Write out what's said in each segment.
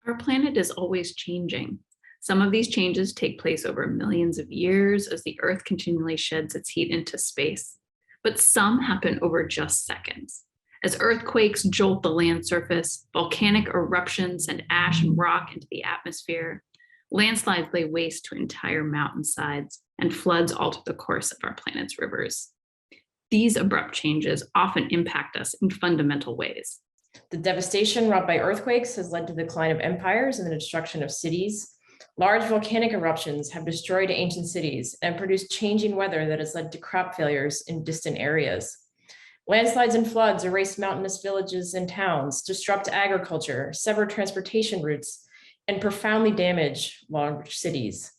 Our planet is always changing. Some of these changes take place over millions of years as the Earth continually sheds its heat into space, but some happen over just seconds. As earthquakes jolt the land surface, volcanic eruptions send ash and rock into the atmosphere, landslides lay waste to entire mountainsides, and floods alter the course of our planet's rivers. These abrupt changes often impact us in fundamental ways. The devastation wrought by earthquakes has led to the decline of empires and the destruction of cities. Large volcanic eruptions have destroyed ancient cities and produced changing weather that has led to crop failures in distant areas. Landslides and floods erase mountainous villages and towns, disrupt agriculture, sever transportation routes, and profoundly damage large cities.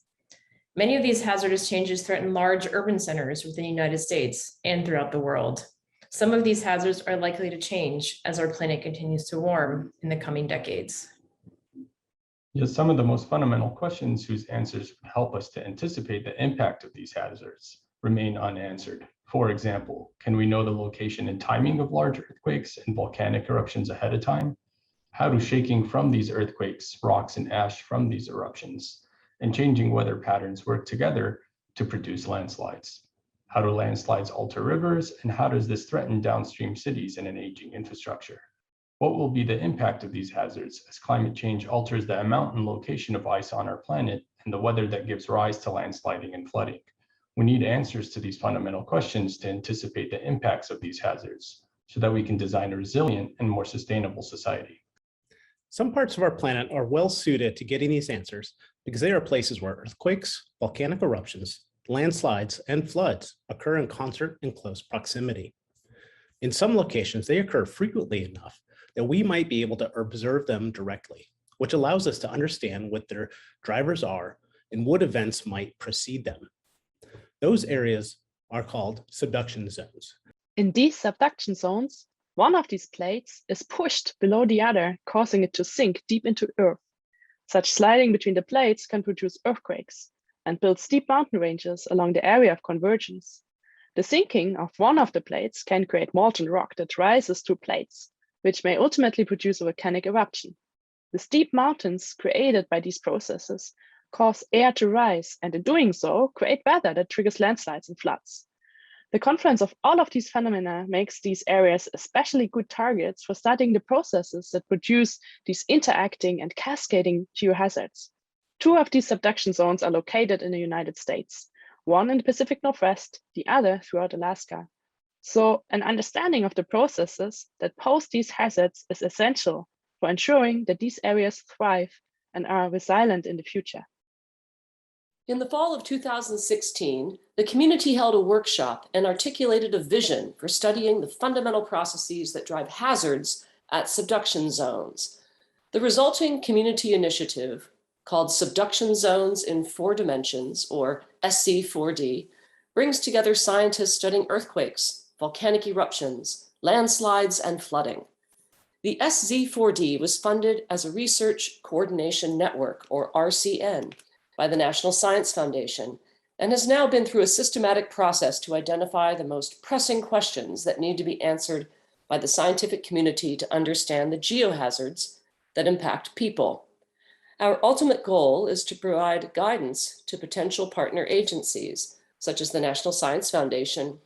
Many of these hazardous changes threaten large urban centers within the United States and throughout the world. Some of these hazards are likely to change as our planet continues to warm in the coming decades. Yet some of the most fundamental questions whose answers would help us to anticipate the impact of these hazards remain unanswered. For example, can we know the location and timing of large earthquakes and volcanic eruptions ahead of time? How do shaking from these earthquakes, rocks and ash from these eruptions, and changing weather patterns work together to produce landslides? How do landslides alter rivers, and how does this threaten downstream cities and an aging infrastructure? What will be the impact of these hazards as climate change alters the amount and location of ice on our planet and the weather that gives rise to landsliding and flooding? We need answers to these fundamental questions to anticipate the impacts of these hazards so that we can design a resilient and more sustainable society. Some parts of our planet are well suited to getting these answers because they are places where earthquakes, volcanic eruptions, landslides, and floods occur in concert in close proximity. In some locations, they occur frequently enough that we might be able to observe them directly, which allows us to understand what their drivers are and what events might precede them. Those areas are called subduction zones. In these subduction zones, one of these plates is pushed below the other, causing it to sink deep into Earth. Such sliding between the plates can produce earthquakes and build steep mountain ranges along the area of convergence. The sinking of one of the plates can create molten rock that rises to plates, which may ultimately produce a volcanic eruption. The steep mountains created by these processes cause air to rise, and in doing so, create weather that triggers landslides and floods. The confluence of all of these phenomena makes these areas especially good targets for studying the processes that produce these interacting and cascading geohazards. Two of these subduction zones are located in the United States, one in the Pacific Northwest, the other throughout Alaska. So an understanding of the processes that pose these hazards is essential for ensuring that these areas thrive and are resilient in the future. In the fall of 2016, the community held a workshop and articulated a vision for studying the fundamental processes that drive hazards at subduction zones. The resulting community initiative, called Subduction Zones in 4 Dimensions, or SZ4D, brings together scientists studying earthquakes, volcanic eruptions, landslides, and flooding. The SZ4D was funded as a research coordination network, or RCN, by the National Science Foundation, and has now been through a systematic process to identify the most pressing questions that need to be answered by the scientific community to understand the geohazards that impact people. Our ultimate goal is to provide guidance to potential partner agencies, such as the National Science Foundation,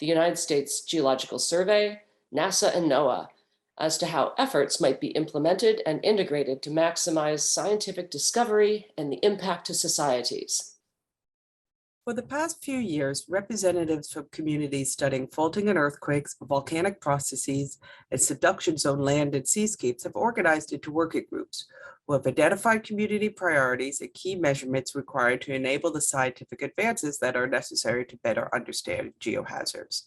the United States Geological Survey, NASA, and NOAA, as to how efforts might be implemented and integrated to maximize scientific discovery and the impact to societies. For the past few years, representatives from communities studying faulting and earthquakes, volcanic processes, and subduction zone land and seascapes have organized into working groups who have identified community priorities and key measurements required to enable the scientific advances that are necessary to better understand geohazards.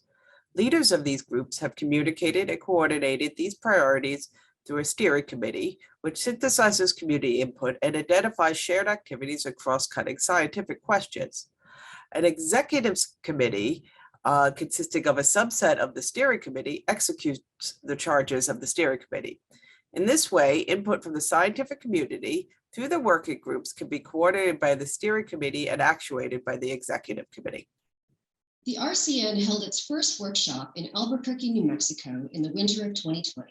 Leaders of these groups have communicated and coordinated these priorities through a steering committee, which synthesizes community input and identifies shared activities and cross-cutting scientific questions. An executive committee consisting of a subset of the steering committee executes the charges of the steering committee. In this way, input from the scientific community through the working groups can be coordinated by the steering committee and actuated by the executive committee. The RCN held its first workshop in Albuquerque, New Mexico in the winter of 2020.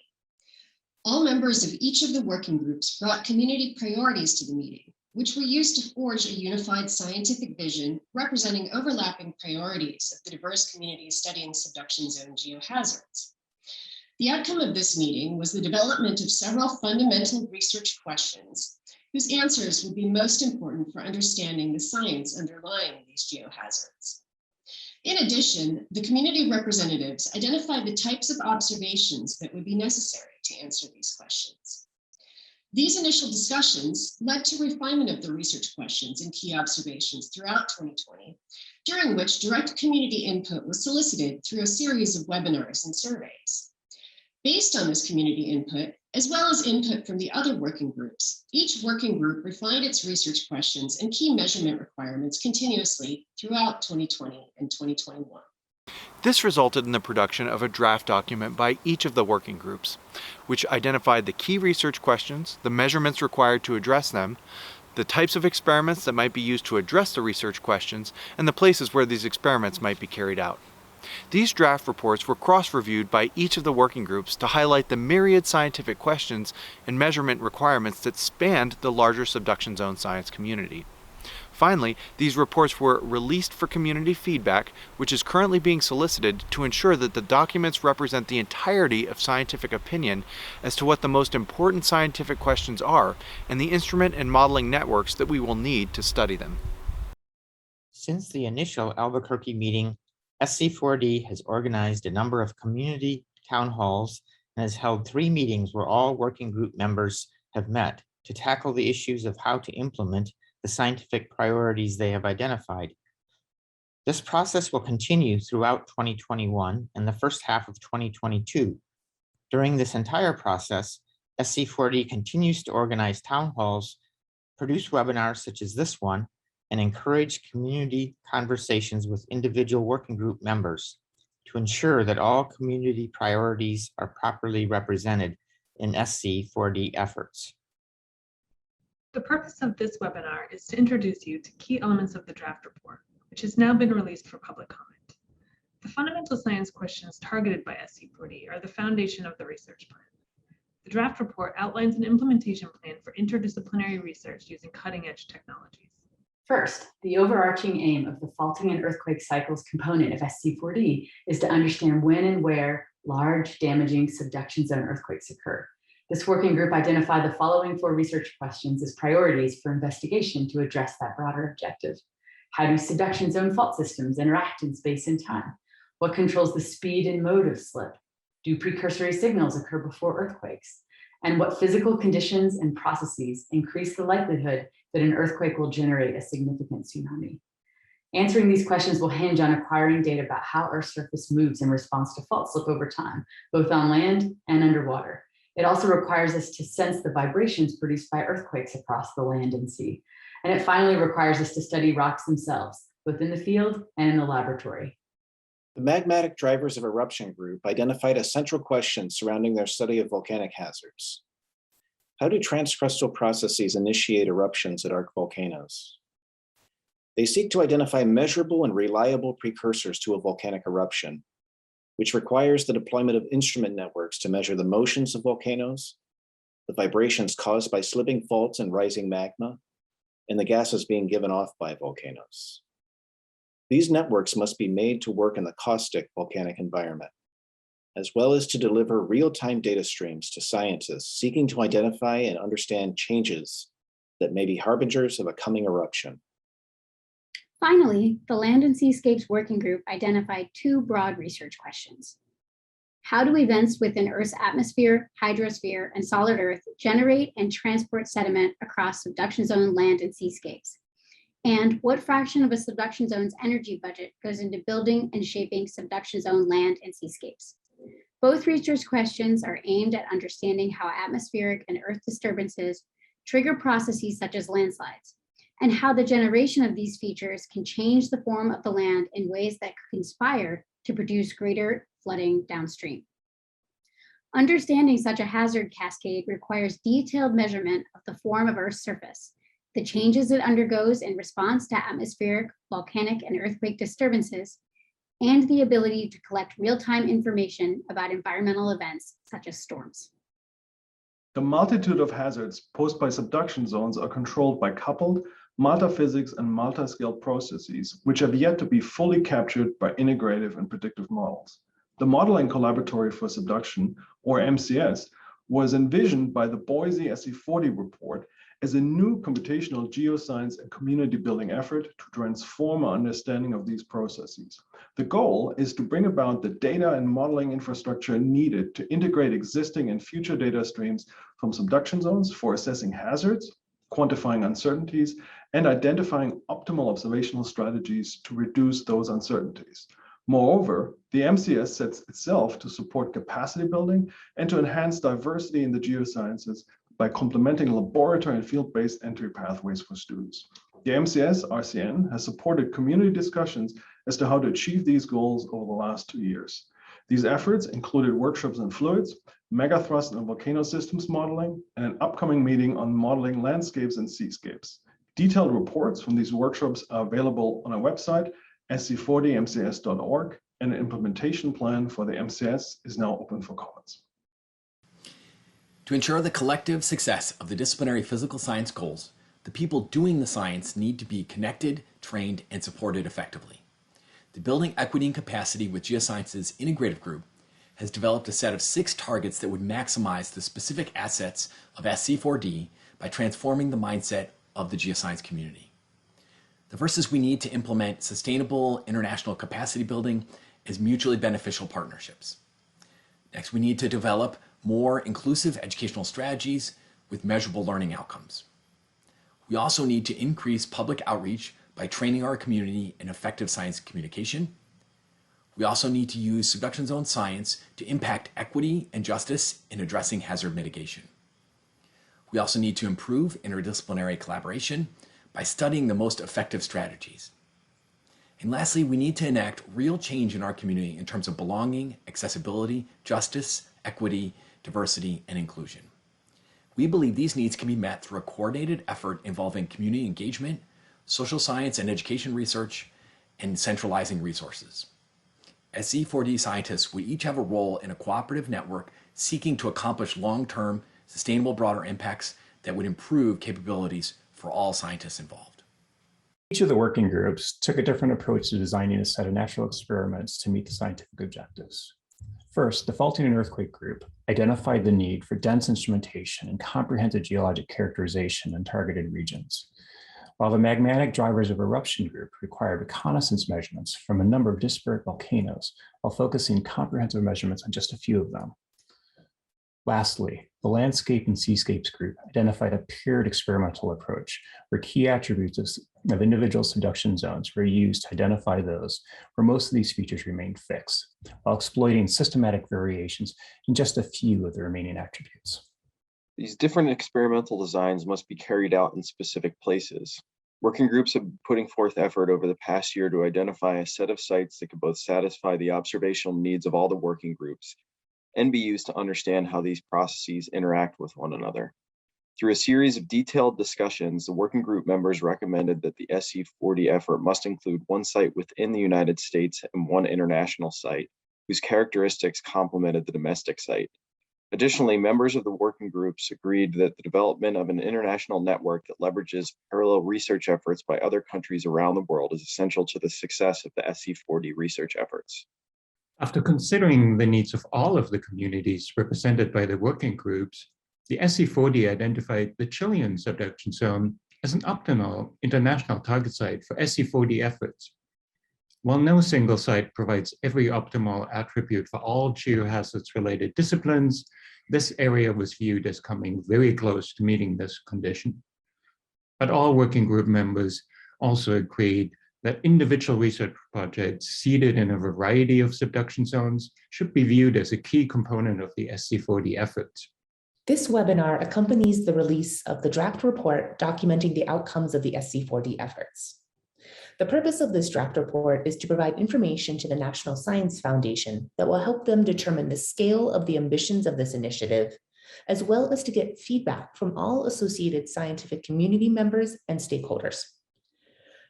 All members of each of the working groups brought community priorities to the meeting, which were used to forge a unified scientific vision representing overlapping priorities of the diverse communities studying subduction zone geohazards. The outcome of this meeting was the development of several fundamental research questions whose answers would be most important for understanding the science underlying these geohazards. In addition, the community representatives identified the types of observations that would be necessary to answer these questions. These initial discussions led to refinement of the research questions and key observations throughout 2020, during which direct community input was solicited through a series of webinars and surveys. Based on this community input, as well as input from the other working groups, each working group refined its research questions and key measurement requirements continuously throughout 2020 and 2021. This resulted in the production of a draft document by each of the working groups, which identified the key research questions, the measurements required to address them, the types of experiments that might be used to address the research questions, and the places where these experiments might be carried out. These draft reports were cross-reviewed by each of the working groups to highlight the myriad scientific questions and measurement requirements that spanned the larger subduction zone science community. Finally, these reports were released for community feedback, which is currently being solicited to ensure that the documents represent the entirety of scientific opinion as to what the most important scientific questions are and the instrument and modeling networks that we will need to study them. Since the initial Albuquerque meeting, SZ4D has organized a number of community town halls and has held 3 meetings where all working group members have met to tackle the issues of how to implement the scientific priorities they have identified. This process will continue throughout 2021 and the first half of 2022. During this entire process, SZ4D continues to organize town halls, produce webinars such as this one, and encourage community conversations with individual working group members to ensure that all community priorities are properly represented in SZ4D efforts. The purpose of this webinar is to introduce you to key elements of the draft report, which has now been released for public comment. The fundamental science questions targeted by SZ4D are the foundation of the research plan. The draft report outlines an implementation plan for interdisciplinary research using cutting-edge technologies. First, the overarching aim of the faulting and earthquake cycles component of SZ4D is to understand when and where large, damaging subduction zone earthquakes occur. This working group identified the following 4 research questions as priorities for investigation to address that broader objective. How do subduction zone fault systems interact in space and time? What controls the speed and mode of slip? Do precursory signals occur before earthquakes? And what physical conditions and processes increase the likelihood that an earthquake will generate a significant tsunami? Answering these questions will hinge on acquiring data about how Earth's surface moves in response to fault slip over time, both on land and underwater. It also requires us to sense the vibrations produced by earthquakes across the land and sea. And it finally requires us to study rocks themselves, both in the field and in the laboratory. The Magmatic Drivers of Eruption group identified a central question surrounding their study of volcanic hazards. How do transcrustal processes initiate eruptions at arc volcanoes? They seek to identify measurable and reliable precursors to a volcanic eruption, which requires the deployment of instrument networks to measure the motions of volcanoes, the vibrations caused by slipping faults and rising magma, and the gases being given off by volcanoes. These networks must be made to work in the caustic volcanic environment, as well as to deliver real-time data streams to scientists seeking to identify and understand changes that may be harbingers of a coming eruption. Finally, the Land and Seascapes Working Group identified 2 broad research questions. How do events within Earth's atmosphere, hydrosphere, and solid Earth generate and transport sediment across subduction zone land and seascapes? And what fraction of a subduction zone's energy budget goes into building and shaping subduction zone land and seascapes? Both research questions are aimed at understanding how atmospheric and Earth disturbances trigger processes such as landslides, and how the generation of these features can change the form of the land in ways that conspire to produce greater flooding downstream. Understanding such a hazard cascade requires detailed measurement of the form of Earth's surface, the changes it undergoes in response to atmospheric, volcanic, and earthquake disturbances, and the ability to collect real-time information about environmental events such as storms. The multitude of hazards posed by subduction zones are controlled by coupled, multiphysics and multi-scale processes, which have yet to be fully captured by integrative and predictive models. The Modeling Collaboratory for Subduction, or MCS, was envisioned by the Boise SZ4D report as a new computational geoscience and community building effort to transform our understanding of these processes. The goal is to bring about the data and modeling infrastructure needed to integrate existing and future data streams from subduction zones for assessing hazards, quantifying uncertainties, and identifying optimal observational strategies to reduce those uncertainties. Moreover, the MCS sets itself to support capacity building and to enhance diversity in the geosciences by complementing laboratory and field-based entry pathways for students. The MCS RCN has supported community discussions as to how to achieve these goals over the last 2 years. These efforts included workshops on fluids, megathrust and volcano systems modeling, and an upcoming meeting on modeling landscapes and seascapes. Detailed reports from these workshops are available on our website, SZ4DMCS.org, and an implementation plan for the MCS is now open for comments. To ensure the collective success of the disciplinary physical science goals, the people doing the science need to be connected, trained, and supported effectively. The Building Equity and Capacity with Geosciences Integrative Group has developed a set of 6 targets that would maximize the specific assets of SZ4D by transforming the mindset of the geoscience community. The first is we need to implement sustainable international capacity building as mutually beneficial partnerships. Next, we need to develop more inclusive educational strategies with measurable learning outcomes. We also need to increase public outreach by training our community in effective science communication. We also need to use subduction zone science to impact equity and justice in addressing hazard mitigation. We also need to improve interdisciplinary collaboration by studying the most effective strategies. And lastly, we need to enact real change in our community in terms of belonging, accessibility, justice, equity, diversity, and inclusion. We believe these needs can be met through a coordinated effort involving community engagement, social science and education research, and centralizing resources. SZ4D scientists would each have a role in a cooperative network seeking to accomplish long-term, sustainable broader impacts that would improve capabilities for all scientists involved. Each of the working groups took a different approach to designing a set of natural experiments to meet the scientific objectives. First, the faulting and earthquake group identified the need for dense instrumentation and comprehensive geologic characterization in targeted regions, while the magmatic drivers of eruption group required reconnaissance measurements from a number of disparate volcanoes while focusing comprehensive measurements on just a few of them. Lastly, the landscape and seascapes group identified a paired experimental approach where key attributes of individual subduction zones were used to identify those where most of these features remained fixed, while exploiting systematic variations in just a few of the remaining attributes. These different experimental designs must be carried out in specific places. Working groups have been putting forth effort over the past year to identify a set of sites that could both satisfy the observational needs of all the working groups and be used to understand how these processes interact with one another. Through a series of detailed discussions, the working group members recommended that the SZ4D effort must include one site within the United States and one international site, whose characteristics complemented the domestic site. Additionally, members of the working groups agreed that the development of an international network that leverages parallel research efforts by other countries around the world is essential to the success of the SZ4D research efforts. After considering the needs of all of the communities represented by the working groups, the SZ4D identified the Chilean subduction zone as an optimal international target site for SZ4D efforts. While no single site provides every optimal attribute for all geohazards-related disciplines, this area was viewed as coming very close to meeting this condition. But all working group members also agreed that individual research projects seated in a variety of subduction zones should be viewed as a key component of the SZ4D efforts. This webinar accompanies the release of the draft report documenting the outcomes of the SZ4D efforts. The purpose of this draft report is to provide information to the National Science Foundation that will help them determine the scale of the ambitions of this initiative, as well as to get feedback from all associated scientific community members and stakeholders.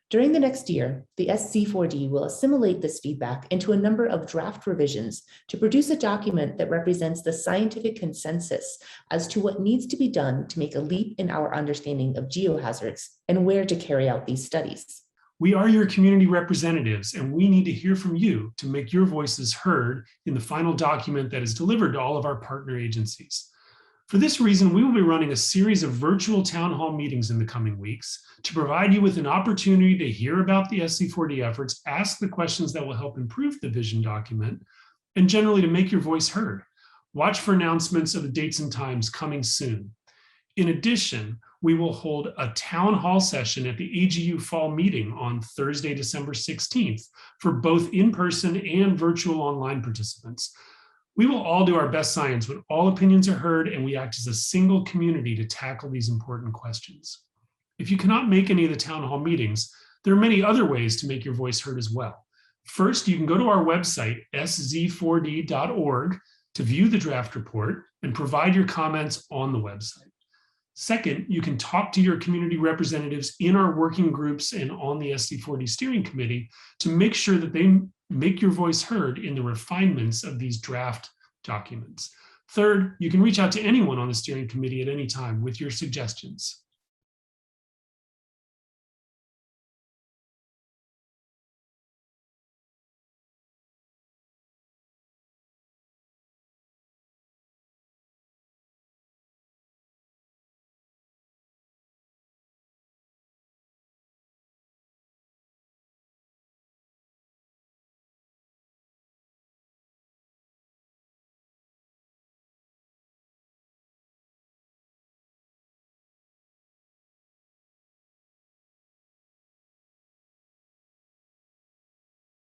During the next year, the SZ4D will assimilate this feedback into a number of draft revisions to produce a document that represents the scientific consensus as to what needs to be done to make a leap in our understanding of geohazards and where to carry out these studies. We are your community representatives, and we need to hear from you to make your voices heard in the final document that is delivered to all of our partner agencies. For this reason, we will be running a series of virtual town hall meetings in the coming weeks to provide you with an opportunity to hear about the SZ4D efforts, ask the questions that will help improve the vision document, and generally to make your voice heard. Watch for announcements of the dates and times coming soon. In addition, we will hold a town hall session at the AGU fall meeting on Thursday, December 16th for both in-person and virtual online participants. We will all do our best science when all opinions are heard and we act as a single community to tackle these important questions. If you cannot make any of the town hall meetings, there are many other ways to make your voice heard as well. First, you can go to our website, sz4d.org, to view the draft report and provide your comments on the website. Second, you can talk to your community representatives in our working groups and on the SZ4D steering committee to make sure that they make your voice heard in the refinements of these draft documents. Third, you can reach out to anyone on the steering committee at any time with your suggestions.